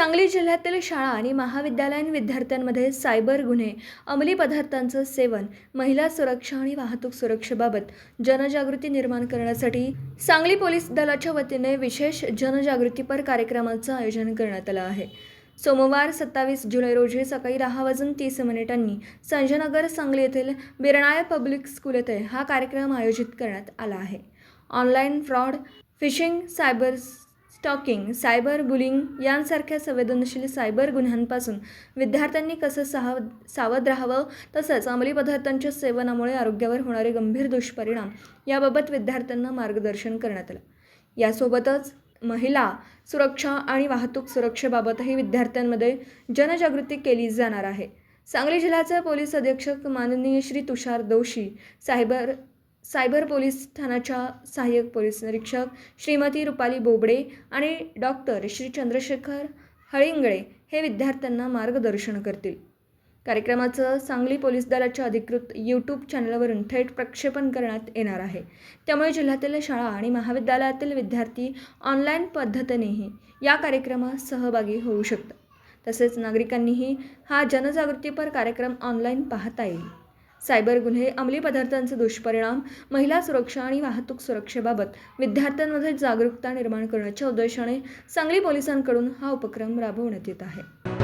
सांगली जिल्ह्यातील शाळा आणि महाविद्यालयीन विद्यार्थ्यांमध्ये सायबर गुन्हे, अंमली पदार्थांचं सेवन, महिला सुरक्षा आणि वाहतूक सुरक्षेबाबत जनजागृती निर्माण करण्यासाठी सांगली पोलीस दलाच्या वतीने विशेष जनजागृतीपर कार्यक्रमाचं आयोजन करण्यात आलं आहे. सोमवार 27 जुलै रोजी सकाळी 10:30 संजयनगर सांगली येथील बिरनाळे पब्लिक स्कूल येथे हा कार्यक्रम आयोजित करण्यात आला आहे. Online fraud, phishing, cyber stalking, cyber bullying यांसारख्या संवेदनशील सायबर गुन्ह्यांपासून विद्यार्थ्यांनी कसं सावध राहावं, तसंच अंमली पदार्थांच्या सेवनामुळे आरोग्यावर होणारे गंभीर दुष्परिणाम याबाबत विद्यार्थ्यांना मार्गदर्शन करण्यात आलं. यासोबतच महिला सुरक्षा आणि वाहतूक सुरक्षेबाबतही विद्यार्थ्यांमध्ये जनजागृती केली जाणार आहे. सांगली जिल्ह्याचे पोलीस अधीक्षक माननीय श्री तुषार दोशी, सायबर पोलीस ठाण्याच्या सहाय्यक पोलीस निरीक्षक श्रीमती रुपाली बोबडे आणि डॉक्टर श्री चंद्रशेखर हळिंगळे हे विद्यार्थ्यांना मार्गदर्शन करतील. कार्यक्रमाचं सांगली पोलीस दलाच्या अधिकृत यूट्यूब चॅनलवरून थेट प्रक्षेपण करण्यात येणार आहे. त्यामुळे जिल्ह्यातील शाळा आणि महाविद्यालयातील विद्यार्थी ऑनलाईन पद्धतीनेही या कार्यक्रमात सहभागी होऊ शकतात. तसेच नागरिकांनीही हा जनजागृतीपर कार्यक्रम ऑनलाईन पाहता येईल. सायबर गुन्हे, अंमली पदार्थांचे दुष्परिणाम, महिला सुरक्षा आणि वाहतूक सुरक्षेबाबत विद्यार्थ्यांमध्ये जागरूकता निर्माण करण्याच्या उद्देशाने सांगली पोलिसांकडून हा उपक्रम राबवण्यात येत आहे.